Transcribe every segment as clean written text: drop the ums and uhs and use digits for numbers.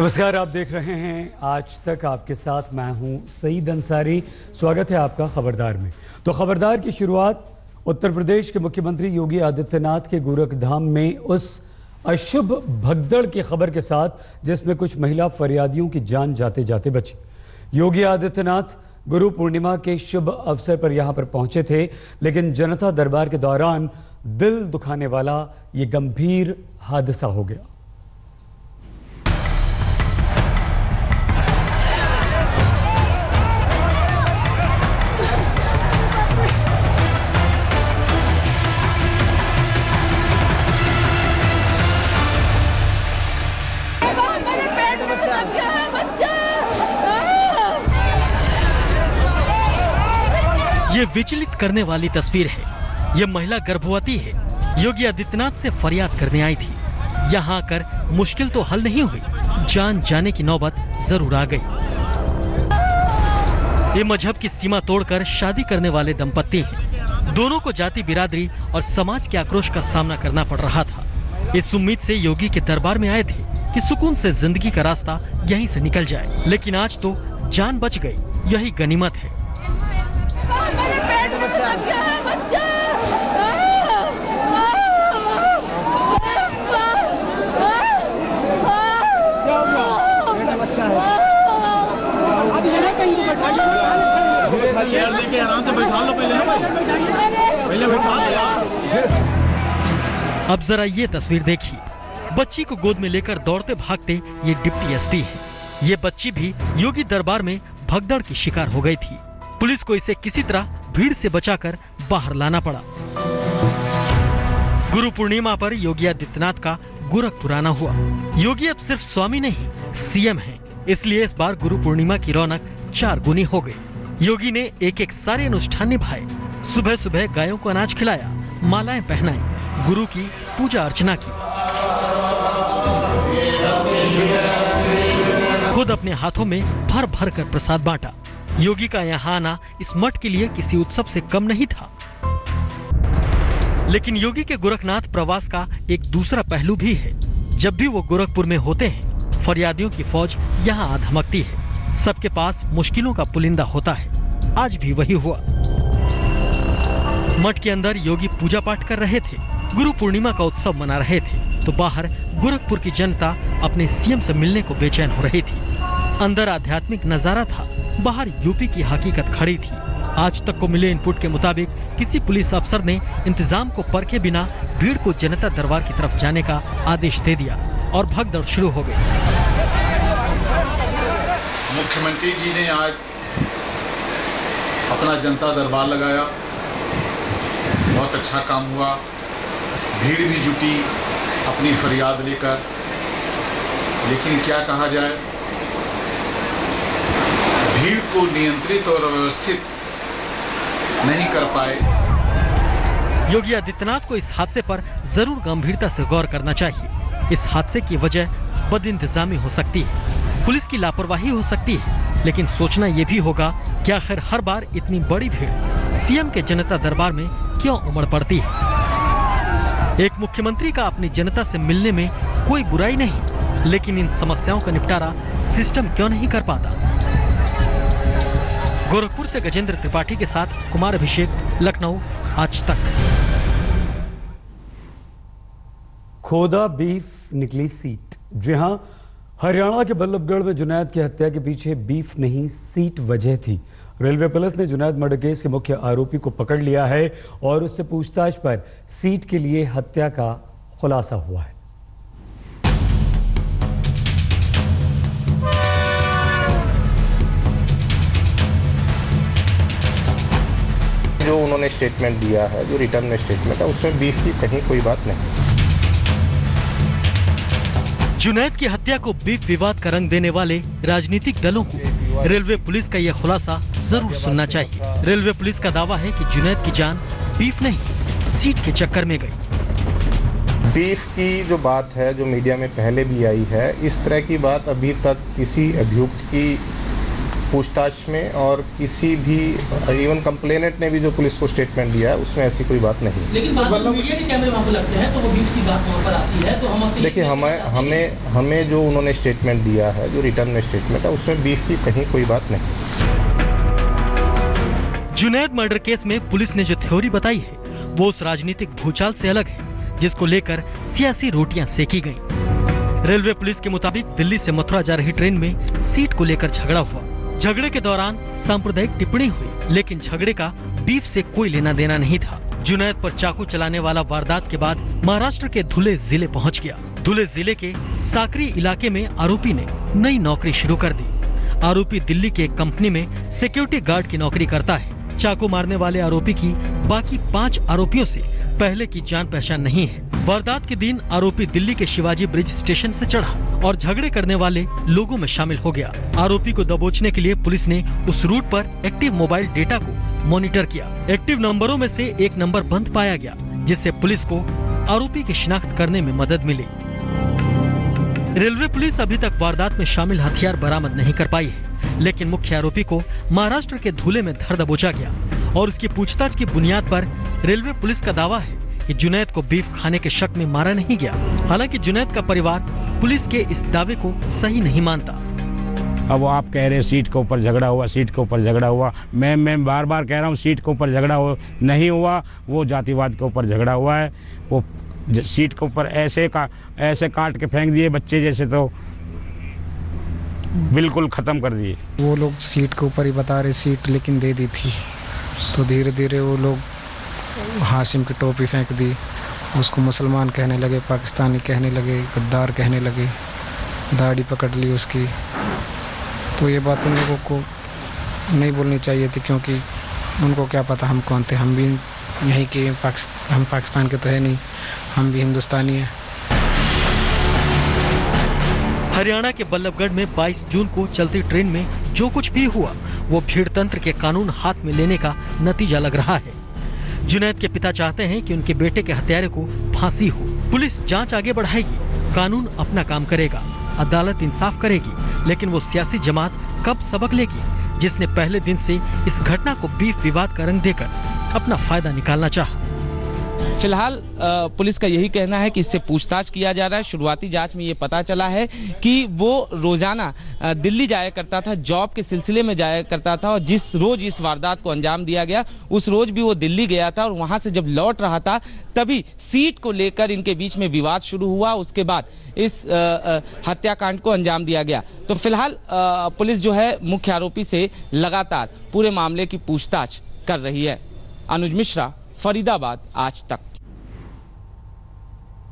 नमस्कार, आप देख रहे हैं आज तक। आपके साथ मैं हूं सईद अंसारी। स्वागत है आपका खबरदार में। तो खबरदार की शुरुआत उत्तर प्रदेश के मुख्यमंत्री योगी आदित्यनाथ के गोरखधाम में उस अशुभ भगदड़ की खबर के साथ जिसमें कुछ महिला फरियादियों की जान जाते जाते बची। योगी आदित्यनाथ गुरु पूर्णिमा के शुभ अवसर पर यहां पर पहुंचे थे, लेकिन जनता दरबार के दौरान दिल दुखाने वाला ये गंभीर हादसा हो गया। ये विचलित करने वाली तस्वीर है। ये महिला गर्भवती है। योगी आदित्यनाथ से फरियाद करने आई थी। यहाँ आकर मुश्किल तो हल नहीं हुई, जान जाने की नौबत जरूर आ गई। ये मजहब की सीमा तोड़कर शादी करने वाले दंपत्ति हैं। दोनों को जाति, बिरादरी और समाज के आक्रोश का सामना करना पड़ रहा था। इस उम्मीद से योगी के दरबार में आए थे कि सुकून से जिंदगी का रास्ता यहीं से निकल जाए, लेकिन आज तो जान बच गई। यही गनीमत है। अब जरा ये तस्वीर देखिए। बच्ची को गोद में लेकर दौड़ते भागते ये डिप्टी एसपी है। ये बच्ची भी योगी दरबार में भगदड़ की शिकार हो गई थी। पुलिस को इसे किसी तरह भीड़ से बचाकर बाहर लाना पड़ा। गुरु पूर्णिमा पर योगी आदित्यनाथ का गोरखपुर आना हुआ। योगी अब सिर्फ स्वामी नहीं, सीएम हैं। इसलिए इस बार गुरु पूर्णिमा की रौनक 4 गुनी हो गई। योगी ने एक एक सारे अनुष्ठान निभाए। सुबह सुबह गायों को अनाज खिलाया, मालाएं पहनाई, गुरु की पूजा अर्चना की। खुद अपने हाथों में भर भर कर प्रसाद बांटा। योगी का यहाँ आना इस मठ के लिए किसी उत्सव से कम नहीं था। लेकिन योगी के गोरखनाथ प्रवास का एक दूसरा पहलू भी है। जब भी वो गोरखपुर में होते हैं, फरियादियों की फौज यहाँ आ धमकती है। सबके पास मुश्किलों का पुलिंदा होता है। आज भी वही हुआ। मठ के अंदर योगी पूजा पाठ कर रहे थे, गुरु पूर्णिमा का उत्सव मना रहे थे, तो बाहर गोरखपुर की जनता अपने सीएम से मिलने को बेचैन हो रही थी। अंदर आध्यात्मिक नजारा था, बाहर यूपी की हकीकत खड़ी थी। आज तक को मिले इनपुट के मुताबिक किसी पुलिस अफसर ने इंतजाम को परखे बिना भीड़ को जनता दरबार की तरफ जाने का आदेश दे दिया और भगदड़ शुरू हो गई। मुख्यमंत्री जी ने आज अपना जनता दरबार लगाया, बहुत अच्छा काम हुआ। भीड़ भी जुटी अपनी फरियाद लेकर, लेकिन क्या कहा जाए, भीड़ को नियंत्रित और व्यवस्थित नहीं कर पाए। योगी आदित्यनाथ को इस हादसे पर जरूर गंभीरता से गौर करना चाहिए। इस हादसे की वजह बदइंतजामी हो सकती है, पुलिस की लापरवाही हो सकती है, लेकिन सोचना ये भी होगा कि आखिर हर बार इतनी बड़ी भीड़ सीएम के जनता दरबार में क्यों उमड़ पड़ती है। एक मुख्यमंत्री का अपनी जनता से मिलने में कोई बुराई नहीं, लेकिन इन समस्याओं का निपटारा सिस्टम क्यों नहीं कर पाता। गोरखपुर से गजेंद्र त्रिपाठी के साथ कुमार अभिषेक, लखनऊ, आज तक। खोदा बीफ निकली सीट। जी हां, हरियाणा के बल्लभगढ़ में जुनैद की हत्या के पीछे बीफ नहीं, सीट वजह थी। रेलवे पुलिस ने जुनैद मर्डर केस के मुख्य आरोपी को पकड़ लिया है और उससे पूछताछ पर सीट के लिए हत्या का खुलासा हुआ है। जो उन्होंने स्टेटमेंट दिया है, जो रिटर्न स्टेटमेंट है, उसमें बीफ की कहीं कोई बात नहीं। जुनैद की हत्या को बीफ विवाद का रंग देने वाले राजनीतिक दलों को रेलवे पुलिस का यह खुलासा जरूर सुनना चाहिए। रेलवे पुलिस का दावा है कि जुनैद की जान बीफ नहीं, सीट के चक्कर में गई। बीफ की जो बात है, जो मीडिया में पहले भी आई है, इस तरह की बात अभी तक किसी अभियुक्त की पूछताछ में और किसी भी इवन कंप्लेनेंट ने भी जो पुलिस को स्टेटमेंट दिया है उसमें ऐसी कोई बात नहीं। लेकिन मीडिया के कैमरे वहाँ पर लगते हैं तो वो बीफ की बात वहाँ पर आती है, तो हम देखिए हमें जो उन्होंने स्टेटमेंट दिया है, जो रिटर्न में स्टेटमेंट है, उसमें बीफ की कहीं कोई बात नहीं। जुनैद मर्डर केस में पुलिस ने जो थ्योरी बताई है वो उस राजनीतिक भूचाल से अलग है जिसको लेकर सियासी रोटियां सेकी गईं। रेलवे पुलिस के मुताबिक दिल्ली से मथुरा जा रही ट्रेन में सीट को लेकर झगड़ा हुआ। झगड़े के दौरान सांप्रदायिक टिप्पणी हुई, लेकिन झगड़े का बीफ से कोई लेना देना नहीं था। जुनैद पर चाकू चलाने वाला वारदात के बाद महाराष्ट्र के धुले जिले पहुंच गया। धुले जिले के साकरी इलाके में आरोपी ने नई नौकरी शुरू कर दी। आरोपी दिल्ली के एक कंपनी में सिक्योरिटी गार्ड की नौकरी करता है। चाकू मारने वाले आरोपी की बाकी 5 आरोपियों से पहले की जान पहचान नहीं है। वारदात के दिन आरोपी दिल्ली के शिवाजी ब्रिज स्टेशन से चढ़ा और झगड़े करने वाले लोगों में शामिल हो गया। आरोपी को दबोचने के लिए पुलिस ने उस रूट पर एक्टिव मोबाइल डेटा को मॉनिटर किया। एक्टिव नंबरों में से एक नंबर बंद पाया गया, जिससे पुलिस को आरोपी की शिनाख्त करने में मदद मिली। रेलवे पुलिस अभी तक वारदात में शामिल हथियार बरामद नहीं कर पाई है, लेकिन मुख्य आरोपी को महाराष्ट्र के धुले में धर दबोचा गया और उसकी पूछताछ की बुनियाद पर रेलवे पुलिस का दावा है कि जुनैद को बीफ खाने के शक में मारा नहीं गया। हालांकि जुनैद का परिवार पुलिस के इस दावे को सही नहीं मानता। अब आप कह रहे सीट के ऊपर झगड़ा हुआ, सीट के ऊपर झगड़ा हुआ। मैं बार बार कह रहा हूँ सीट के ऊपर झगड़ा नहीं हुआ, वो जातिवाद के ऊपर झगड़ा हुआ है। वो सीट के ऊपर ऐसे काट के फेंक दिए बच्चे जैसे, तो बिल्कुल खत्म कर दिए। वो लोग सीट के ऊपर ही बता रहे सीट लेकिन दे दी थी, तो धीरे धीरे वो लोग हाशिम की टोपी फेंक दी, उसको मुसलमान कहने लगे, पाकिस्तानी कहने लगे, गद्दार कहने लगे, दाढ़ी पकड़ ली उसकी। तो ये बात उन लोगों को नहीं बोलनी चाहिए थी, क्योंकि उनको क्या पता हम कौन थे। हम भी यहीं के, हम पाकिस्तान के तो है नहीं, हम भी हिंदुस्तानी हैं। हरियाणा के बल्लभगढ़ में 22 जून को चलती ट्रेन में जो कुछ भी हुआ वो भीड़ तंत्र के कानून हाथ में लेने का नतीजा लग रहा है। जुनैद के पिता चाहते हैं कि उनके बेटे के हत्यारे को फांसी हो। पुलिस जांच आगे बढ़ाएगी, कानून अपना काम करेगा, अदालत इंसाफ करेगी, लेकिन वो सियासी जमात कब सबक लेगी जिसने पहले दिन से इस घटना को बीफ विवाद का रंग देकर अपना फायदा निकालना चाहा। फिलहाल पुलिस का यही कहना है कि इससे पूछताछ किया जा रहा है। शुरुआती जांच में ये पता चला है कि वो रोजाना दिल्ली जाया करता था, जॉब के सिलसिले में जाया करता था, और जिस रोज इस वारदात को अंजाम दिया गया उस रोज भी वो दिल्ली गया था, और वहां से जब लौट रहा था तभी सीट को लेकर इनके बीच में विवाद शुरू हुआ। उसके बाद इस हत्याकांड को अंजाम दिया गया। तो फिलहाल पुलिस जो है मुख्य आरोपी से लगातार पूरे मामले की पूछताछ कर रही है। अनुज मिश्रा, फरीदाबाद, आज तक।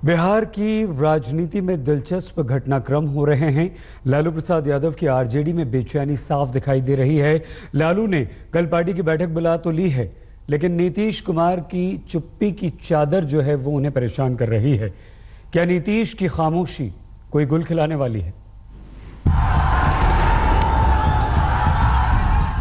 बिहार की राजनीति में दिलचस्प घटनाक्रम हो रहे हैं। लालू प्रसाद यादव की आरजेडी में बेचैनी साफ दिखाई दे रही है। लालू ने कल पार्टी की बैठक बुला तो ली है, लेकिन नीतीश कुमार की चुप्पी की चादर जो है वो उन्हें परेशान कर रही है। क्या नीतीश की खामोशी कोई गुल खिलाने वाली है?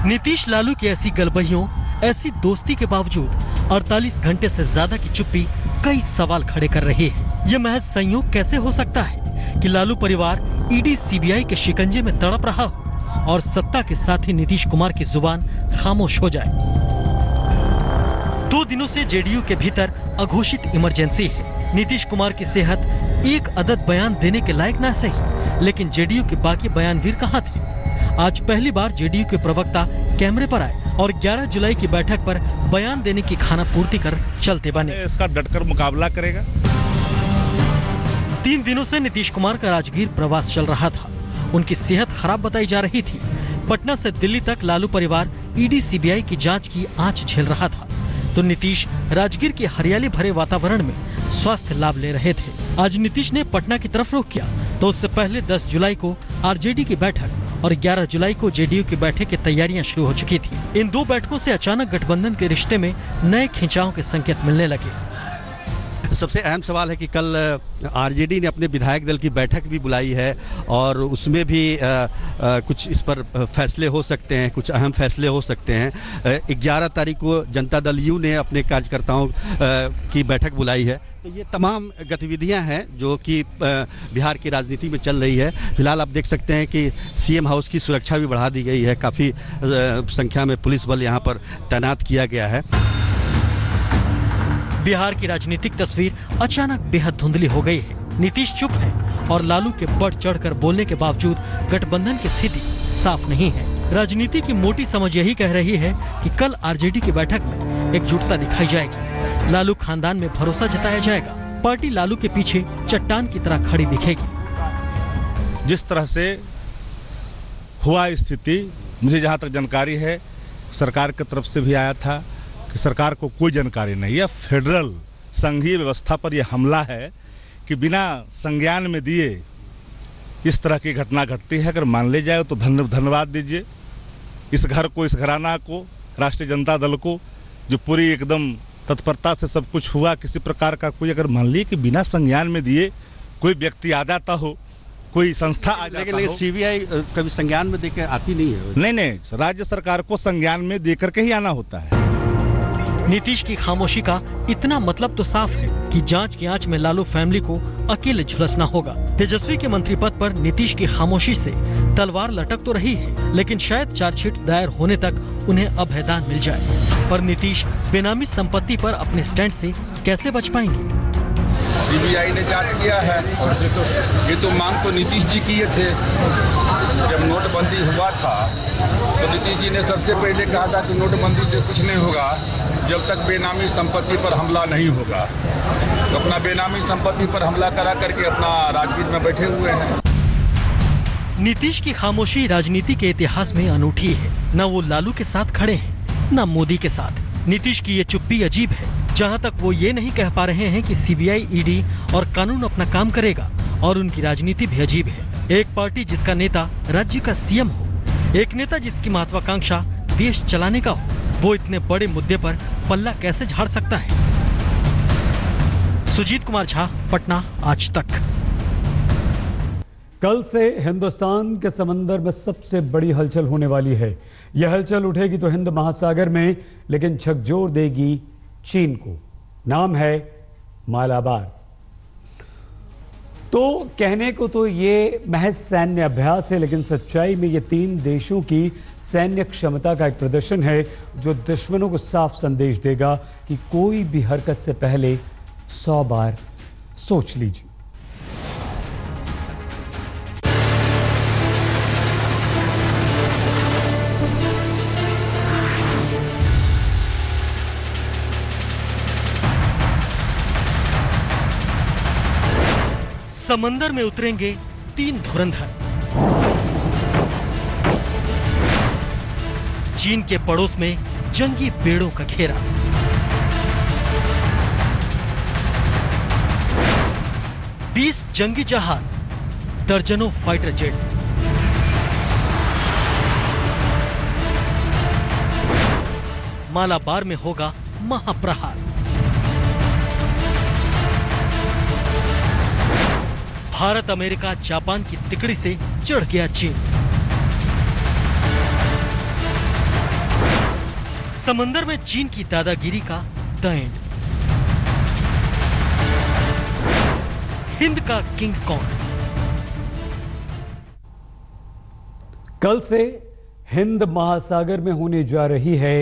नीतीश लालू की ऐसी गलबहियों, ऐसी दोस्ती के बावजूद 48 घंटे से ज्यादा की चुप्पी कई सवाल खड़े कर रही है। ये महज संयोग कैसे हो सकता है कि लालू परिवार ईडी सीबीआई के शिकंजे में तड़प रहा हो और सत्ता के साथ ही नीतीश कुमार की जुबान खामोश हो जाए? 2 दिनों से जेडीयू के भीतर अघोषित इमरजेंसी है। नीतीश कुमार की सेहत एक अदद बयान देने के लायक ना सही, लेकिन जेडीयू के बाकी बयानवीर कहाँ थे? आज पहली बार जेडीयू के प्रवक्ता कैमरे पर आए और 11 जुलाई की बैठक पर बयान देने की खाना पूर्ति कर चलते बने। इसका डटकर मुकाबला करेगा। 3 दिनों से नीतीश कुमार का राजगीर प्रवास चल रहा था। उनकी सेहत खराब बताई जा रही थी। पटना से दिल्ली तक लालू परिवार ईडी सीबीआई की जांच की आंच झेल रहा था, तो नीतीश राजगीर के हरियाली भरे वातावरण में स्वास्थ्य लाभ ले रहे थे। आज नीतीश ने पटना की तरफ रुख किया, तो उससे पहले 10 जुलाई को आरजेडी की बैठक और 11 जुलाई को जेडीयू की बैठक की तैयारियां शुरू हो चुकी थी। इन 2 बैठकों से अचानक गठबंधन के रिश्ते में नए खिंचाव के संकेत मिलने लगे। सबसे अहम सवाल है कि कल आरजेडी ने अपने विधायक दल की बैठक भी बुलाई है और उसमें भी कुछ इस पर फैसले हो सकते हैं, कुछ अहम फैसले हो सकते हैं। 11 तारीख को जनता दल यू ने अपने कार्यकर्ताओं की बैठक बुलाई है। तो ये तमाम गतिविधियां हैं जो कि बिहार की राजनीति में चल रही है। फिलहाल आप देख सकते हैं कि सीएम हाउस की सुरक्षा भी बढ़ा दी गई है, काफ़ी संख्या में पुलिस बल यहाँ पर तैनात किया गया है। बिहार की राजनीतिक तस्वीर अचानक बेहद धुंधली हो गई है। नीतीश चुप है और लालू के बढ़ चढ़कर बोलने के बावजूद गठबंधन की स्थिति साफ नहीं है। राजनीति की मोटी समझ यही कह रही है कि कल आरजेडी की बैठक में एकजुटता दिखाई जाएगी, लालू खानदान में भरोसा जताया जाएगा, पार्टी लालू के पीछे चट्टान की तरह खड़ी दिखेगी। जिस तरह से हुआ स्थिति, मुझे जहां तक जानकारी है, सरकार की तरफ से भी आया था कि सरकार को कोई जानकारी नहीं। यह फेडरल संघीय व्यवस्था पर यह हमला है कि बिना संज्ञान में दिए इस तरह की घटना घटती है। अगर मान ले जाए तो धन्यवाद दीजिए इस घर को, इस घराना को, राष्ट्रीय जनता दल को, जो पूरी एकदम तत्परता से सब कुछ हुआ। किसी प्रकार का कोई अगर मान ली कि बिना संज्ञान में दिए कोई व्यक्ति आ जाता हो, कोई संस्था आ जाता हो। लेकिन सीबीआई कभी संज्ञान में देकर आती नहीं है। नहीं, राज्य सरकार को संज्ञान में देकर के ही आना होता है। नीतीश की खामोशी का इतना मतलब तो साफ है कि जांच की आंच में लालू फैमिली को अकेले झुलसना होगा। तेजस्वी के मंत्री पद पर नीतीश की खामोशी से तलवार लटक तो रही है, लेकिन शायद चार्जशीट दायर होने तक उन्हें अभयदान मिल जाए। पर नीतीश बेनामी संपत्ति पर अपने स्टैंड से कैसे बच पाएंगे? सीबीआई ने जांच किया है और ये तो मांग तो नीतीश जी किए थे। जब नोटबंदी हुआ था तो नीतीश जी ने सबसे पहले कहा था कि नोटबंदी से कुछ नहीं होगा जब तक बेनामी संपत्ति पर हमला नहीं होगा। तो अपना बेनामी संपत्ति पर हमला करा करके अपना राजगीर में बैठे हुए हैं। नीतीश की खामोशी राजनीति के इतिहास में अनूठी है। न वो लालू के साथ खड़े हैं, न मोदी के साथ। नीतीश की ये चुप्पी अजीब है। जहां तक वो ये नहीं कह पा रहे हैं कि सीबीआई, ईडी और कानून अपना काम करेगा, और उनकी राजनीति भी अजीब है। एक पार्टी जिसका नेता राज्य का सीएम हो, एक नेता जिसकी महत्वाकांक्षा देश चलाने का हो, वो इतने बड़े मुद्दे पर पल्ला कैसे झाड़ सकता है? सुजीत कुमार झा, पटना, आज तक। कल से हिंदुस्तान के समंदर में सबसे बड़ी हलचल होने वाली है। यह हलचल उठेगी तो हिंद महासागर में, लेकिन झकझोर देगी चीन को। नाम है मालाबार। तो कहने को तो ये महज सैन्य अभ्यास है, लेकिन सच्चाई में ये 3 देशों की सैन्य क्षमता का एक प्रदर्शन है जो दुश्मनों को साफ संदेश देगा कि कोई भी हरकत से पहले 100 बार सोच लीजिए। समंदर में उतरेंगे 3 धुरंधर। चीन के पड़ोस में जंगी बेड़ों का घेरा। बीस जंगी जहाज, दर्जनों फाइटर जेट्स। मालाबार में होगा महाप्रहार। भारत, अमेरिका, जापान की तिकड़ी से चढ़ गया चीन। समंदर में चीन की दादागिरी का द एंड। हिंद का किंग कौन? कल से हिंद महासागर में होने जा रही है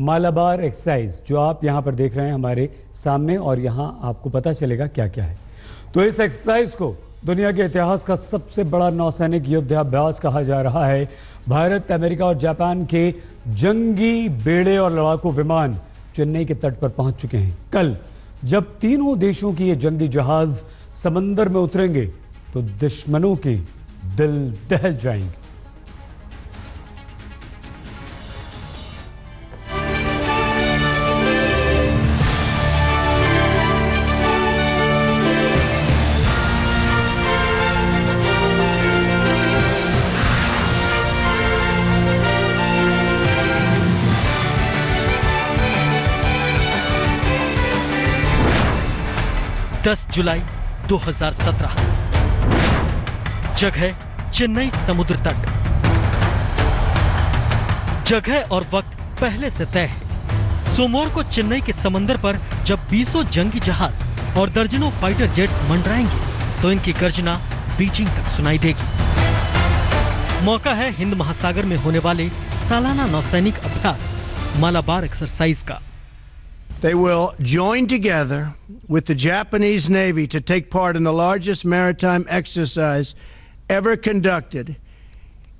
मालाबार एक्सरसाइज, जो आप यहां पर देख रहे हैं हमारे सामने, और यहां आपको पता चलेगा क्या क्या है। तो इस एक्सरसाइज को दुनिया के इतिहास का सबसे बड़ा नौसैनिक युद्धाभ्यास कहा जा रहा है। भारत, अमेरिका और जापान के जंगी बेड़े और लड़ाकू विमान चेन्नई के तट पर पहुंच चुके हैं। कल जब तीनों देशों की ये जंगी जहाज समंदर में उतरेंगे तो दुश्मनों के दिल दहल जाएंगे। 10 जुलाई 2017। जगह चेन्नई समुद्र तट। जगह और वक्त पहले से तय है। सोमवार को चेन्नई के समंदर पर जब 20 जंगी जहाज और दर्जनों फाइटर जेट्स मंडराएंगे तो इनकी गर्जना बीजिंग तक सुनाई देगी। मौका है हिंद महासागर में होने वाले सालाना नौसैनिक अभ्यास मालाबार एक्सरसाइज का। They will join together with the Japanese Navy to take part in the largest maritime exercise ever conducted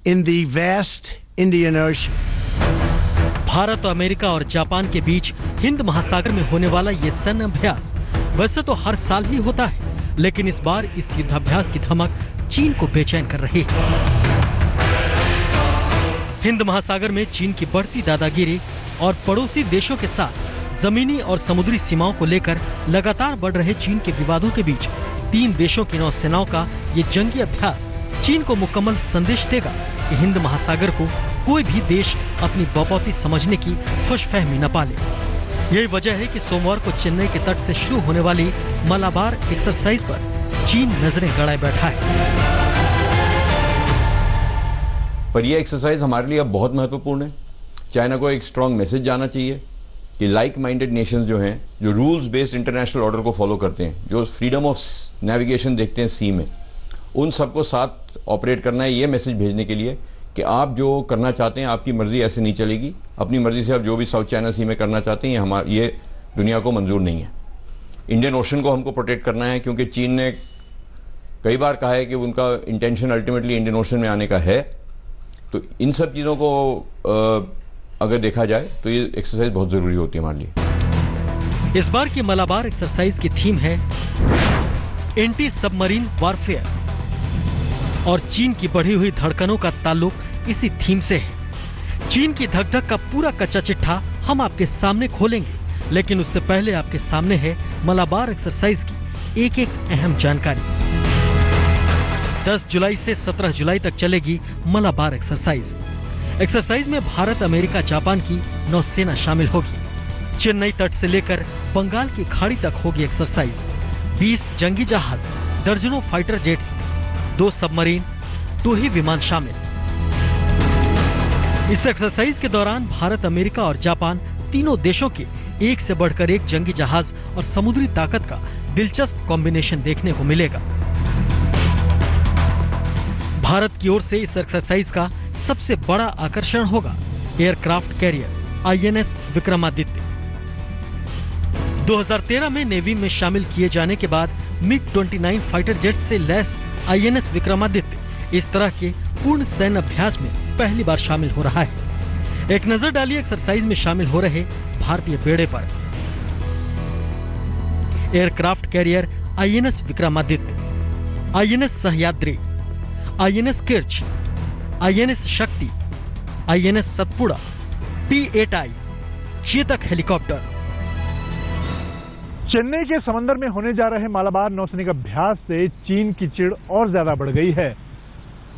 in the vast Indian Ocean. Bharat, America और जापान के बीच हिंद महासागर में होने वाला ये सैन्य अभ्यास वैसे तो हर साल ही होता है, लेकिन इस बार इस युद्धाभ्यास की धमक चीन को बेचैन कर रही है। हिंद महासागर में चीन की बढ़ती दादागिरी और पड़ोसी देशों के साथ जमीनी और समुद्री सीमाओं को लेकर लगातार बढ़ रहे चीन के विवादों के बीच 3 देशों की नौसेनाओं का ये जंगी अभ्यास चीन को मुकम्मल संदेश देगा कि हिंद महासागर को कोई भी देश अपनी बपौती समझने की खुशफहमी न पाले। यही वजह है कि सोमवार को चेन्नई के तट से शुरू होने वाली मालाबार एक्सरसाइज पर चीन नजरें गड़ाए बैठा है। पर यह एक्सरसाइज हमारे लिए अब बहुत महत्वपूर्ण है। चाइना को एक स्ट्रांग मैसेज जाना चाहिए कि लाइक माइंडेड नेशंस जो हैं, जो रूल्स बेस्ड इंटरनेशनल ऑर्डर को फॉलो करते हैं, जो फ्रीडम ऑफ नेविगेशन देखते हैं सी में, उन सबको साथ ऑपरेट करना है। ये मैसेज भेजने के लिए कि आप जो करना चाहते हैं, आपकी मर्जी ऐसे नहीं चलेगी। अपनी मर्जी से आप जो भी साउथ चाइना सी में करना चाहते हैं, ये दुनिया को मंजूर नहीं है। इंडियन ओशन को हमको प्रोटेक्ट करना है, क्योंकि चीन ने कई बार कहा है कि उनका इंटेंशन अल्टीमेटली इंडियन ओशन में आने का है। तो इन सब चीज़ों को अगर देखा जाए तो ये एक्सरसाइज बहुत ज़रूरी होती है हमारे लिए। इस बार की मालाबार एक्सरसाइज की थीम है एंटी सबमरीन वॉरफेयर और चीन की बढ़ी हुई धड़कनों का ताल्लुक इसी थीम से है। चीन की धक-धक का पूरा कच्चा चिट्ठा हम आपके सामने खोलेंगे, लेकिन उससे पहले आपके सामने है मालाबार एक्सरसाइज की एक अहम जानकारी। 10 जुलाई से 17 जुलाई तक चलेगी मालाबार एक्सरसाइज। एक्सरसाइज में भारत, अमेरिका, जापान की नौसेना शामिल होगी। चेन्नई तट से लेकर बंगाल की खाड़ी तक होगी एक्सरसाइज। 20 जंगी जहाज, दर्जनों फाइटर जेट्स, 2 सबमरीन, 2 ही विमान शामिल। इस एक्सरसाइज के दौरान भारत, अमेरिका और जापान तीनों देशों के एक से बढ़कर एक जंगी जहाज और समुद्री ताकत का दिलचस्प कॉम्बिनेशन देखने को मिलेगा। भारत की ओर से इस एक्सरसाइज का सबसे बड़ा आकर्षण होगा एयरक्राफ्ट कैरियर INS विक्रमादित्य। 2013 में नेवी में शामिल किए जाने के बाद MiG-29 फाइटर जेट से लैस INS विक्रमादित्य इस तरह के पूर्ण सैन्य अभ्यास में पहली बार शामिल हो रहा है। एक नजर डालिए एक्सरसाइज में शामिल हो रहे भारतीय बेड़े पर। Aircraft carrier INS Vikramaditya, INS Sahyadri, INS Kirch, INS शक्ति, INS Satpura, P-8I, Chetak helicopter. Chennai के समंदर में होने जा रहे मालाबार नौसैनिक अभ्यास से चीन की चिढ़ और ज्यादा बढ़ गई है,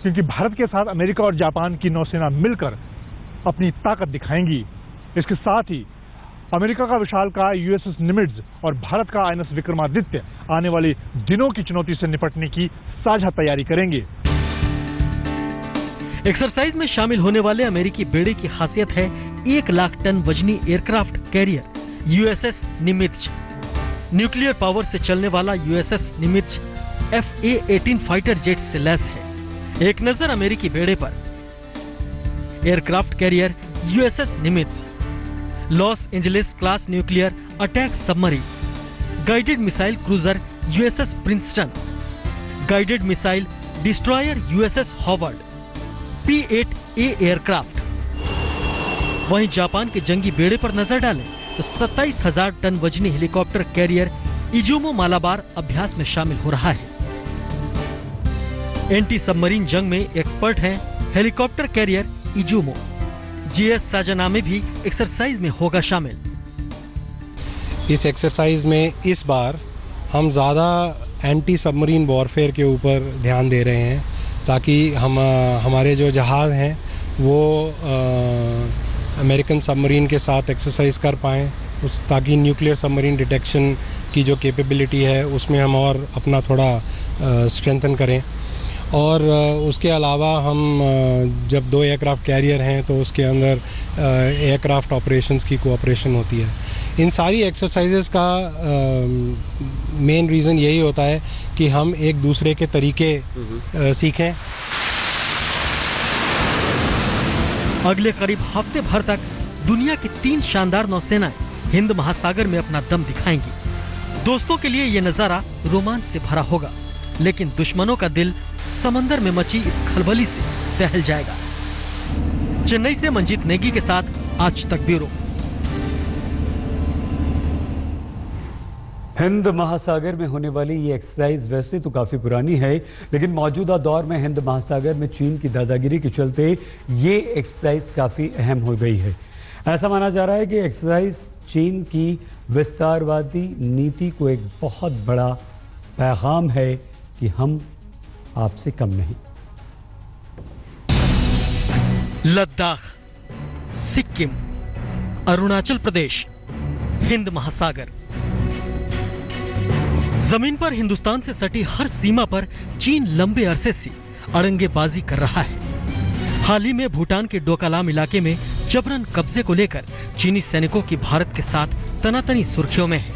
क्योंकि भारत के साथ अमेरिका और जापान की नौसेना मिलकर अपनी ताकत दिखाएंगी। इसके साथ ही अमेरिका का विशालकाय USS निमिट्ज और भारत का INS विक्रमादित्य आने वाले दिनों की चुनौती से निपटने की साझा तैयारी करेंगे। एक्सरसाइज में शामिल होने वाले अमेरिकी बेड़े की खासियत है 1 लाख टन वजनी aircraft carrier USS निमित्ज। Nuclear power से चलने वाला USS निमित्ज FA-18 फाइटर जेट से लैस है। एक नजर अमेरिकी बेड़े पर। Aircraft carrier USS निमित्ज, Los Angeles class nuclear attack submarine, guided missile cruiser USS Princeton, guided missile destroyer USS Howard, P-8A aircraft. वहीं जापान के जंगी बेड़े पर नजर डालें तो 27,000 टन वजनी हेलीकॉप्टर कैरियर इजुमो मालाबार अभ्यास में शामिल हो रहा है। एंटी सबमरीन जंग में एक्सपर्ट हैं हेलीकॉप्टर कैरियर इजुमो। GS साजनामे भी एक्सरसाइज में होगा शामिल। इस एक्सरसाइज में इस बार हम ज़्यादा एंटी सबमरीन वॉरफेयर के ऊपर ध्यान दे रहे हैं, ताकि हमारे जो जहाज़ हैं वो अमेरिकन सबमरीन के साथ एक्सरसाइज कर पाएँ, ताकि न्यूक्लियर सबमरीन डिटेक्शन की जो कैपेबिलिटी है उसमें हम और अपना थोड़ा स्ट्रेंथन करें। और उसके अलावा हम जब 2 एयरक्राफ्ट कैरियर हैं तो उसके अंदर एयरक्राफ्ट ऑपरेशंस की कोऑपरेशन होती है। इन सारी एक्सरसाइजेस का मेन रीज़न यही होता है कि हम एक दूसरे के तरीके सीखें। अगले करीब हफ्ते भर तक दुनिया की 3 शानदार नौसेनाएं हिंद महासागर में अपना दम दिखाएंगी। दोस्तों के लिए ये नजारा रोमांच से भरा होगा, लेकिन दुश्मनों का दिल समंदर में मची इस खलबली से दहल जाएगा। चेन्नई से मंजीत नेगी के साथ आज तक ब्यूरो। हिंद महासागर में होने वाली ये एक्सरसाइज वैसे तो काफ़ी पुरानी है, लेकिन मौजूदा दौर में हिंद महासागर में चीन की दादागिरी के चलते ये एक्सरसाइज काफ़ी अहम हो गई है। ऐसा माना जा रहा है कि एक्सरसाइज चीन की विस्तारवादी नीति को एक बहुत बड़ा पैगाम है कि हम आपसे कम नहीं। लद्दाख, सिक्किम, अरुणाचल प्रदेश, हिंद महासागर। जमीन पर हिंदुस्तान से सटी हर सीमा पर चीन लंबे अरसे से अड़ंगेबाजी कर रहा है। हाल ही में भूटान के डोकालाम इलाके में जबरन कब्जे को लेकर चीनी सैनिकों की भारत के साथ तनातनी सुर्खियों में है।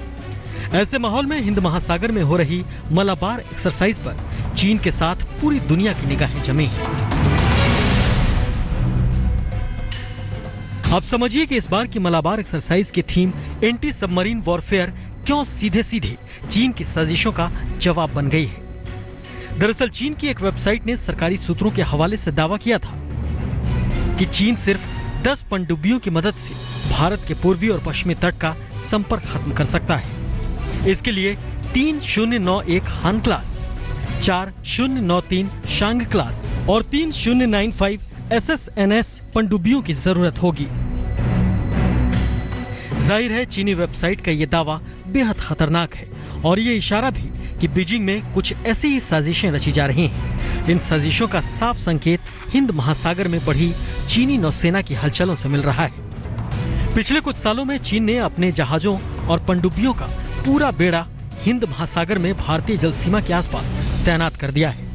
ऐसे माहौल में हिंद महासागर में हो रही मलाबार एक्सरसाइज पर चीन के साथ पूरी दुनिया की निगाहें जमी हैं। अब समझिए कि इस बार की मलाबार एक्सरसाइज की थीम एंटी सबमरीन वॉरफेयर क्यों सीधे सीधे चीन की साजिशों का जवाब बन गई है। दरअसल चीन की एक वेबसाइट ने सरकारी सूत्रों के हवाले से दावा किया था कि चीन सिर्फ 10 पनडुब्बियों की मदद से भारत के पूर्वी और पश्चिमी तट का संपर्क खत्म कर सकता है। इसके लिए 3091 हान क्लास, 4093 शांग क्लास और 3095 SSNS पनडुब्बियों की जरूरत होगी। जाहिर है चीनी वेबसाइट का ये दावा बेहद खतरनाक है और ये इशारा भी कि बीजिंग में कुछ ऐसी ही साजिशें रची जा रही हैं। इन साजिशों का साफ संकेत हिंद महासागर में बढ़ी चीनी नौसेना की हलचलों से मिल रहा है। पिछले कुछ सालों में चीन ने अपने जहाजों और पनडुब्बियों का पूरा बेड़ा हिंद महासागर में भारतीय जल सीमा के आसपास तैनात कर दिया है।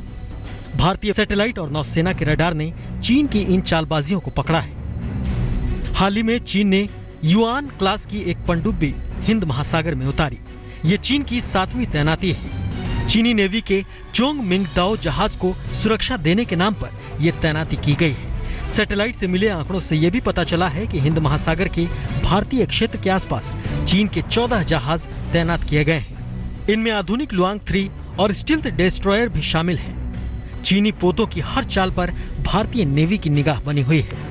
भारतीय सैटेलाइट और नौसेना के रडार ने चीन की इन चालबाजियों को पकड़ा है। हाल ही में चीन ने युआन क्लास की एक पनडुब्बी हिंद महासागर में उतारी। ये चीन की 7वीं तैनाती है। चीनी नेवी के चोंग मिंगदाओ जहाज को सुरक्षा देने के नाम पर यह तैनाती की गई है। सैटेलाइट से मिले आंकड़ों से यह भी पता चला है कि हिंद महासागर के भारतीय क्षेत्र के आसपास चीन के 14 जहाज तैनात किए गए हैं। इनमें आधुनिक लुआंग 3 और स्टील्थ डिस्ट्रॉयर भी शामिल हैं। चीनी पोतों की हर चाल पर भारतीय नेवी की निगाह बनी हुई है।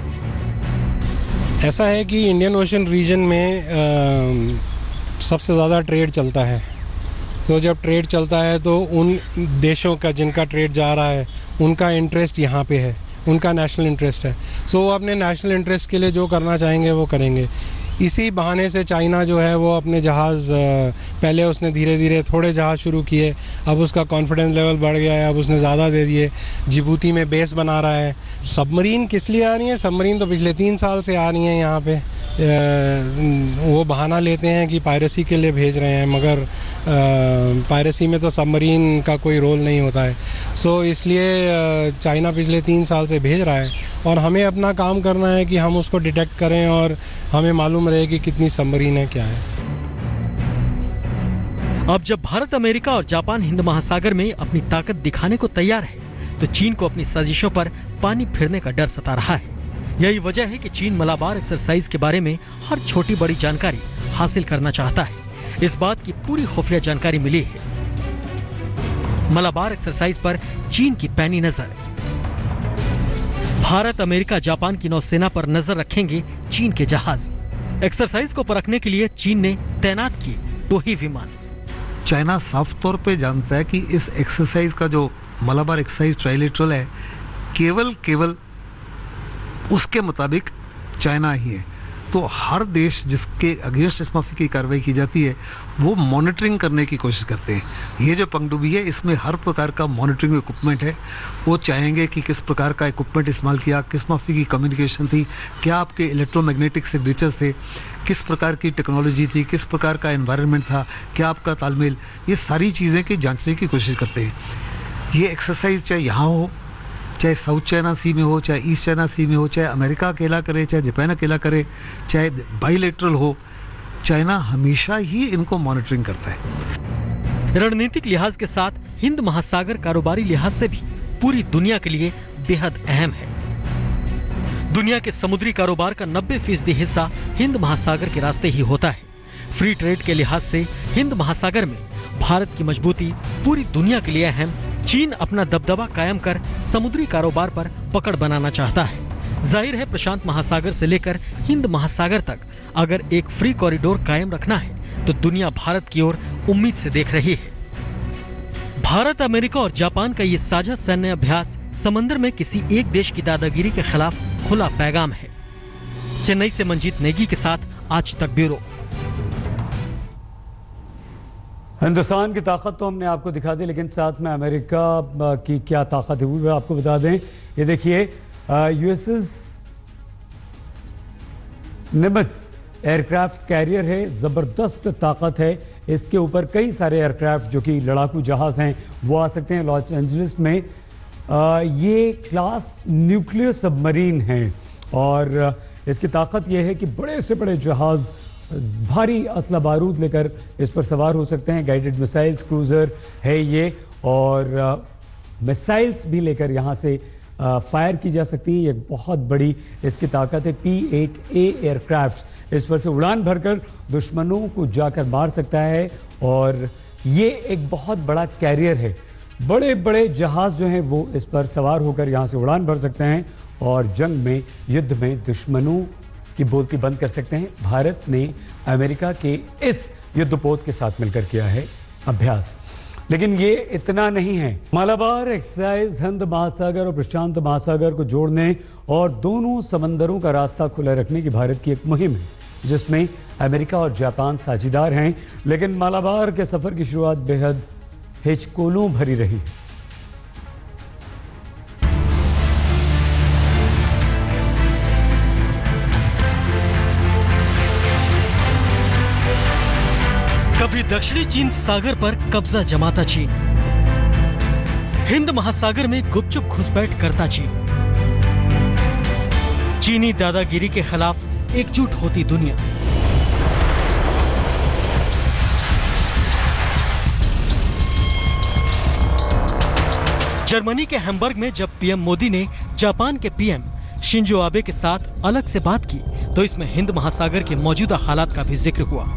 ऐसा है कि इंडियन ओशन रीजन में सबसे ज़्यादा ट्रेड चलता है। तो जब ट्रेड चलता है तो उन देशों का जिनका ट्रेड जा रहा है उनका इंटरेस्ट यहाँ पे है, उनका नेशनल इंटरेस्ट है। सो वो अपने नेशनल इंटरेस्ट के लिए जो करना चाहेंगे वो करेंगे। इसी बहाने से चाइना जो है वो अपने जहाज़ पहले उसने धीरे धीरे थोड़े जहाज़ शुरू किए, अब उसका कॉन्फिडेंस लेवल बढ़ गया है, अब उसने ज़्यादा दे दिए। जिबूती में बेस बना रहा है। सबमरीन किस लिए आ रही है? सबमरीन तो पिछले 3 साल से आ रही हैं यहाँ पे। वो बहाना लेते हैं कि पायरेसी के लिए भेज रहे हैं, मगर पायरेसी में तो सबमरीन का कोई रोल नहीं होता है। सो इसलिए चाइना पिछले 3 साल से भेज रहा है और हमें अपना काम करना है कि हम उसको डिटेक्ट करें और हमें मालूम रहे कि कितनी सबमरीन है, क्या है। अब जब भारत, अमेरिका और जापान हिंद महासागर में अपनी ताकत दिखाने को तैयार है तो चीन को अपनी साजिशों पर पानी फिरने का डर सता रहा है। यही वजह है कि चीन मलाबार एक्सरसाइज के बारे में हर छोटी बड़ी जानकारी हासिल करना चाहता है। इस बात की पूरी खुफिया जानकारी मिली है। मलाबार एक्सरसाइज पर चीन की पैनी नजर। भारत, अमेरिका, जापान की नौसेना पर नजर रखेंगे चीन के जहाज। एक्सरसाइज को परखने के लिए चीन ने तैनात किए 2 ही विमान। चाइना साफ तौर पे जानता है कि इस एक्सरसाइज का जो मलाबार एक्सरसाइज ट्राइलेटरल है केवल उसके मुताबिक चाइना ही है। तो हर देश जिसके अगेंस्ट इस माफी की कार्रवाई की जाती है वो मॉनिटरिंग करने की कोशिश करते हैं। ये जो पनडुब्बी है इसमें हर प्रकार का मॉनिटरिंग इक्विपमेंट है। वो चाहेंगे कि किस प्रकार का इक्विपमेंट इस्तेमाल किया, किस माफी की कम्युनिकेशन थी, क्या आपके इलेक्ट्रोमैग्नेटिक सिग्नेचर्स थे, किस प्रकार की टेक्नोलॉजी थी, किस प्रकार का एनवायरनमेंट था, क्या आपका तालमेल, ये सारी चीज़ें की जांचने की कोशिश करते हैं। ये एक्सरसाइज चाहे यहाँ हो, चाहे साउथ चाइना सी में हो, चाहे ईस्ट चाइना सी में हो, चाहे अमेरिका अकेला करे, चाहे जापान अकेला करे, चाहे बाइलेटरल हो, चाइना हमेशा ही इनको मॉनिटरिंग करता है। रणनीतिक लिहाज के साथ हिंद महासागर कारोबारी लिहाज से भी पूरी दुनिया के लिए बेहद अहम है। दुनिया के समुद्री कारोबार का 90% हिस्सा हिंद महासागर के रास्ते ही होता है। फ्री ट्रेड के लिहाज से हिंद महासागर में भारत की मजबूती पूरी दुनिया के लिए अहम। चीन अपना दबदबा कायम कर समुद्री कारोबार पर पकड़ बनाना चाहता है। जाहिर है प्रशांत महासागर से लेकर हिंद महासागर तक अगर एक फ्री कॉरिडोर कायम रखना है तो दुनिया भारत की ओर उम्मीद से देख रही है। भारत, अमेरिका और जापान का ये साझा सैन्य अभ्यास समंदर में किसी एक देश की दादागिरी के खिलाफ खुला पैगाम है। चेन्नई से मंजीत नेगी के साथ आज तक ब्यूरो। हिंदुस्तान की ताकत तो हमने आपको दिखा दी, लेकिन साथ में अमेरिका की क्या ताकत है वो भी आपको बता दें। ये देखिए यूएसएस निमित्ज एयरक्राफ्ट कैरियर है, ज़बरदस्त ताकत है। इसके ऊपर कई सारे एयरक्राफ्ट जो कि लड़ाकू जहाज़ हैं वो आ सकते हैं। लॉस एंजलिस में ये क्लास न्यूक्लियर सबमरीन है और इसकी ताकत ये है कि बड़े से बड़े जहाज़ भारी असला बारूद लेकर इस पर सवार हो सकते हैं। गाइडेड मिसाइल्स क्रूज़र है ये और मिसाइल्स भी लेकर यहाँ से फायर की जा सकती है। ये बहुत बड़ी इसकी ताकत है। P-8A एयरक्राफ्ट इस पर से उड़ान भरकर दुश्मनों को जाकर मार सकता है और ये एक बहुत बड़ा कैरियर है। बड़े बड़े जहाज़ जो हैं वो इस पर सवार होकर यहाँ से उड़ान भर सकते हैं और जंग में, युद्ध में दुश्मनों की बोलती बंद कर सकते हैं। भारत ने अमेरिका के इस युद्धपोत के साथ मिलकर किया है अभ्यास, लेकिन ये इतना नहीं है। मालाबार एक्सरसाइज हिंद महासागर और प्रशांत महासागर को जोड़ने और दोनों समंदरों का रास्ता खुला रखने की भारत की एक मुहिम है जिसमें अमेरिका और जापान साझीदार हैं। लेकिन मालाबार के सफर की शुरुआत बेहद हिचकोलों भरी रही। कभी दक्षिणी चीन सागर पर कब्जा जमाता चीन, हिंद महासागर में गुपचुप घुसपैठ करता चीन। चीनी दादागिरी के खिलाफ एकजुट होती दुनिया। जर्मनी के हैम्बर्ग में जब पीएम मोदी ने जापान के पीएम शिंजो आबे के साथ अलग से बात की तो इसमें हिंद महासागर के मौजूदा हालात का भी जिक्र हुआ।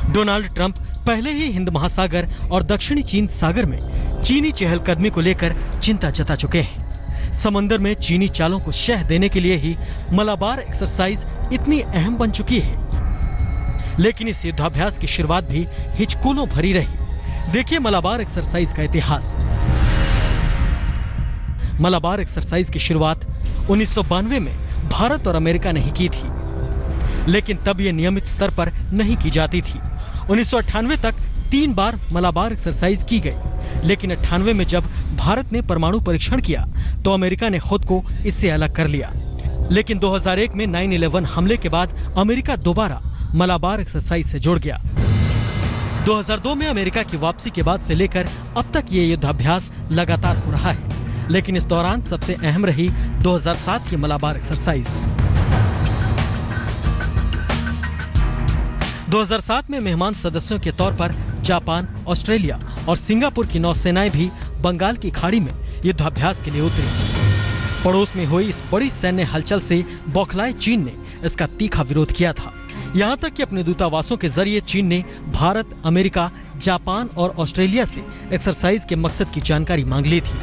डोनाल्ड ट्रंप पहले ही हिंद महासागर और दक्षिणी चीन सागर में चीनी चहलकदमी को लेकर चिंता जता चुके हैं। समंदर में चीनी चालों को शह देने के लिए ही मलाबार एक्सरसाइज इतनी अहम बन चुकी है। लेकिन इस युद्धाभ्यास की शुरुआत भी हिचकोलों भरी रही। देखिए मलाबार एक्सरसाइज का इतिहास। मलाबार एक्सरसाइज की शुरुआत 1992 में भारत और अमेरिका ने ही की थी, लेकिन तब यह नियमित स्तर पर नहीं की जाती थी। 1998 तक 3 बार मलाबार एक्सरसाइज की गई, लेकिन 98 में जब भारत ने परमाणु परीक्षण किया तो अमेरिका ने खुद को इससे अलग कर लिया। लेकिन 2001 में 9/11 हमले के बाद अमेरिका दोबारा मलाबार एक्सरसाइज से जुड़ गया। 2002 में अमेरिका की वापसी के बाद से लेकर अब तक ये युद्धाभ्यास लगातार हो रहा है, लेकिन इस दौरान सबसे अहम रही 2007 की मलाबार एक्सरसाइज। 2007 में मेहमान सदस्यों के तौर पर जापान, ऑस्ट्रेलिया और सिंगापुर की नौसेनाएं भी बंगाल की खाड़ी में युद्धाभ्यास के लिए उतरी। पड़ोस में हुई इस बड़ी सैन्य हलचल से बौखलाए चीन ने इसका तीखा विरोध किया था। यहाँ तक कि अपने दूतावासों के जरिए चीन ने भारत, अमेरिका, जापान और ऑस्ट्रेलिया से एक्सरसाइज के मकसद की जानकारी मांग ली थी।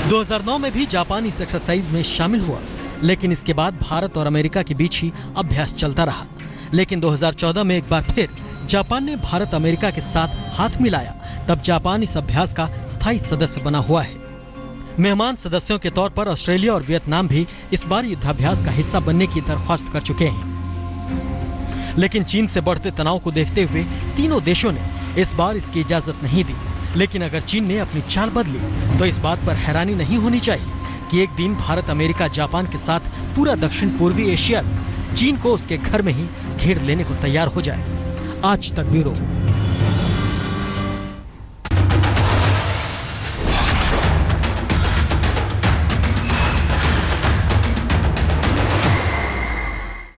2009 में भी जापान इस एक्सरसाइज में शामिल हुआ, लेकिन इसके बाद भारत और अमेरिका के बीच ही अभ्यास चलता रहा। लेकिन 2014 में एक बार फिर जापान ने भारत अमेरिका के साथ हाथ मिलाया, तब जापान इस अभ्यास का स्थायी सदस्य बना हुआ है। मेहमान सदस्यों के तौर पर ऑस्ट्रेलिया और वियतनाम भी इस बार युद्धाभ्यास का हिस्सा बनने की दरख्वास्त कर चुके हैं। लेकिन चीन से बढ़ते तनाव को देखते हुए तीनों देशों ने इस बार इसकी इजाजत नहीं दी। लेकिन अगर चीन ने अपनी चाल बदली तो इस बात पर हैरानी नहीं होनी चाहिए कि एक दिन भारत, अमेरिका, जापान के साथ पूरा दक्षिण पूर्वी एशिया चीन को उसके घर में ही घेर लेने को तैयार हो जाए। आज तक ब्यूरो।